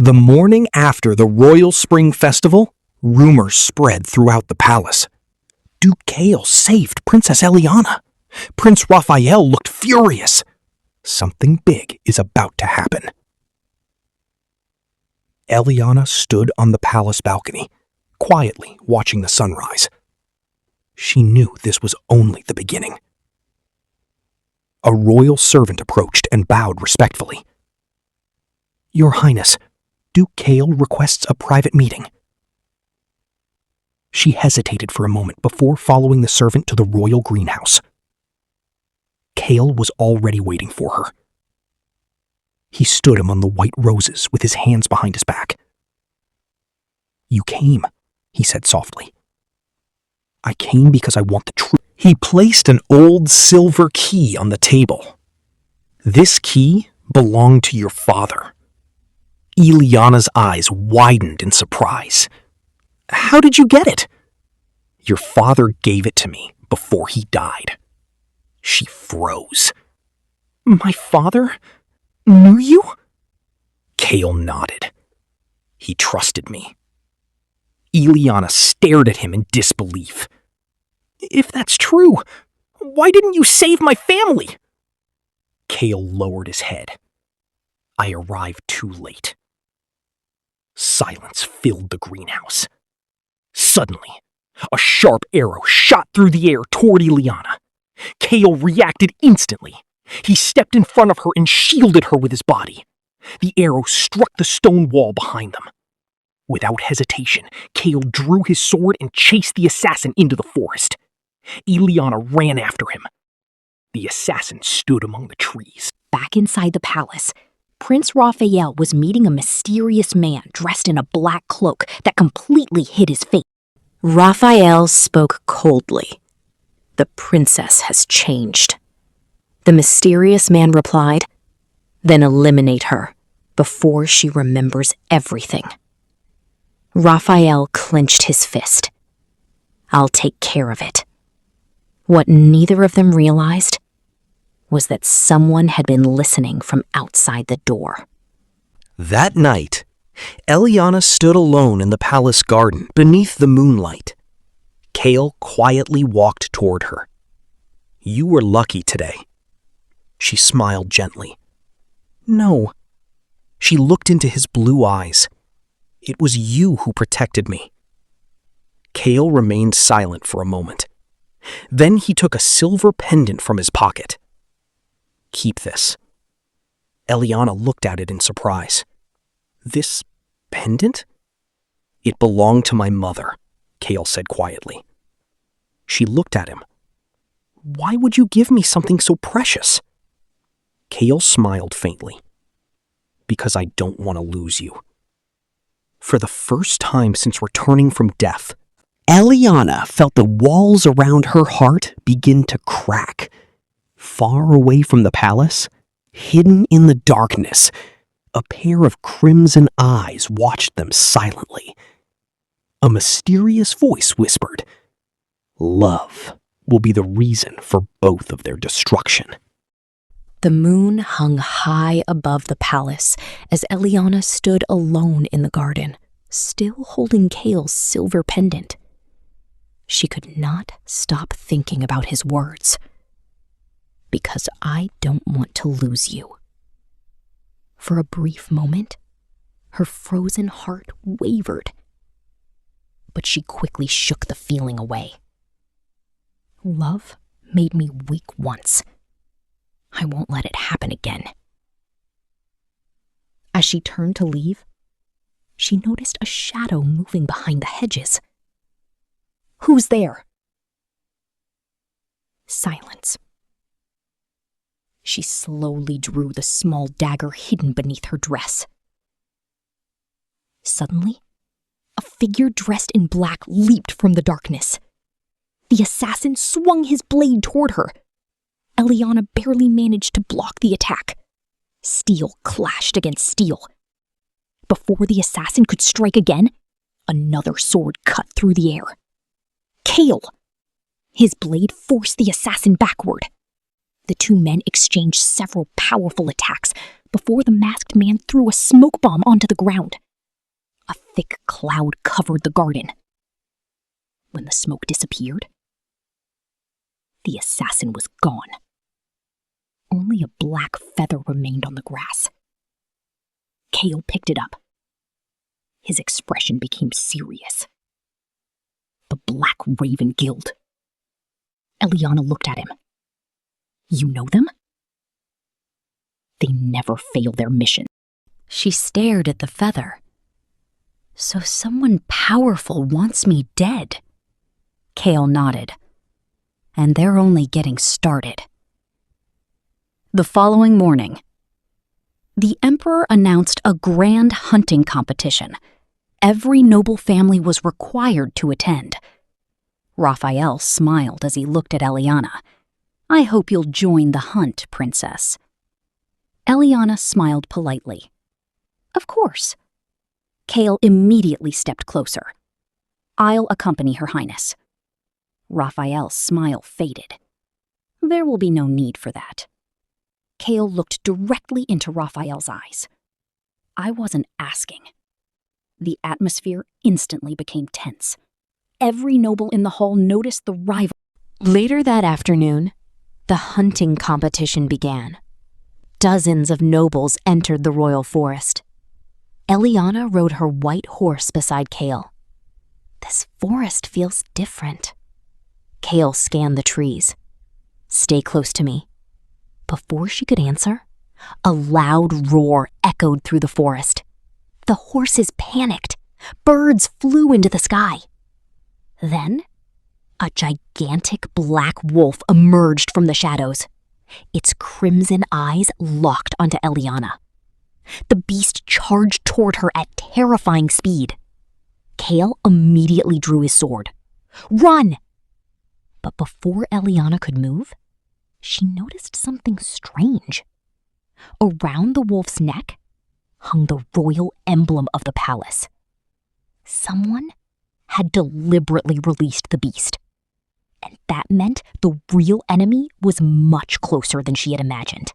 The morning after the Royal Spring Festival, rumors spread throughout the palace. Duke Kale saved Princess Eliana. Prince Raphael looked furious. Something big is about to happen. Eliana stood on the palace balcony, quietly watching the sunrise. She knew this was only the beginning. A royal servant approached and bowed respectfully. "Your Highness, Duke Kale requests a private meeting." She hesitated for a moment before following the servant to the royal greenhouse. Kale was already waiting for her. He stood among the white roses with his hands behind his back. "You came," he said softly. "I came because I want the truth." He placed an old silver key on the table. "This key belonged to your father." Eliana's eyes widened in surprise. "How did you get it?" "Your father gave it to me before he died." She froze. "My father knew you?" Kale nodded. "He trusted me." Eliana stared at him in disbelief. "If that's true, why didn't you save my family?" Kale lowered his head. "I arrived too late." Silence filled the greenhouse. Suddenly, a sharp arrow shot through the air toward Eliana. Kale reacted instantly. He stepped in front of her and shielded her with his body. The arrow struck the stone wall behind them. Without hesitation, Kale drew his sword and chased the assassin into the forest. Eliana ran after him. The assassin stood among the trees. Back inside the palace, Prince Raphael was meeting a mysterious man dressed in a black cloak that completely hid his face. Raphael spoke coldly. "The princess has changed." The mysterious man replied, "Then eliminate her before she remembers everything." Raphael clenched his fist. "I'll take care of it." What neither of them realized was that someone had been listening from outside the door. That night, Eliana stood alone in the palace garden beneath the moonlight. Kale quietly walked toward her. "You were lucky today." She smiled gently. "No." She looked into his blue eyes. "It was you who protected me." Kale remained silent for a moment. Then he took a silver pendant from his pocket. "Keep this." Eliana looked at it in surprise. "This pendant?" "It belonged to my mother," Kale said quietly. She looked at him. "Why would you give me something so precious?" Kale smiled faintly. "Because I don't want to lose you." For the first time since returning from death, Eliana felt the walls around her heart begin to crack. Far away from the palace, hidden in the darkness, a pair of crimson eyes watched them silently. A mysterious voice whispered, "Love will be the reason for both of their destruction." The moon hung high above the palace as Eliana stood alone in the garden, still holding Kale's silver pendant. She could not stop thinking about his words. "Because I don't want to lose you." For a brief moment, her frozen heart wavered, but she quickly shook the feeling away. "Love made me weak once. I won't let it happen again." As she turned to leave, she noticed a shadow moving behind the hedges. "Who's there?" Silence. She slowly drew the small dagger hidden beneath her dress. Suddenly, a figure dressed in black leaped from the darkness. The assassin swung his blade toward her. Eliana barely managed to block the attack. Steel clashed against steel. Before the assassin could strike again, another sword cut through the air. Kale! His blade forced the assassin backward. The two men exchanged several powerful attacks before the masked man threw a smoke bomb onto the ground. A thick cloud covered the garden. When the smoke disappeared, the assassin was gone. Only a black feather remained on the grass. Kale picked it up. His expression became serious. The Black Raven Guild. Eliana looked at him. You know them? They never fail their mission. She stared at the feather. So someone powerful wants me dead. Kale nodded. And they're only getting started. The following morning, the Emperor announced a grand hunting competition. Every noble family was required to attend. Raphael smiled as he looked at Eliana. I hope you'll join the hunt, Princess. Eliana smiled politely. Of course. Kale immediately stepped closer. I'll accompany Her Highness. Raphael's smile faded. There will be no need for that. Kale looked directly into Raphael's eyes. I wasn't asking. The atmosphere instantly became tense. Every noble in the hall noticed the rival. Later that afternoon, the hunting competition began. Dozens of nobles entered the royal forest. Eliana rode her white horse beside Kale. This forest feels different. Kale scanned the trees. Stay close to me. Before she could answer, a loud roar echoed through the forest. The horses panicked. Birds flew into the sky. Then, a gigantic black wolf emerged from the shadows. Its crimson eyes locked onto Eliana. The beast charged toward her at terrifying speed. Kale immediately drew his sword. Run! But before Eliana could move, she noticed something strange. Around the wolf's neck hung the royal emblem of the palace. Someone had deliberately released the beast. And that meant the real enemy was much closer than she had imagined.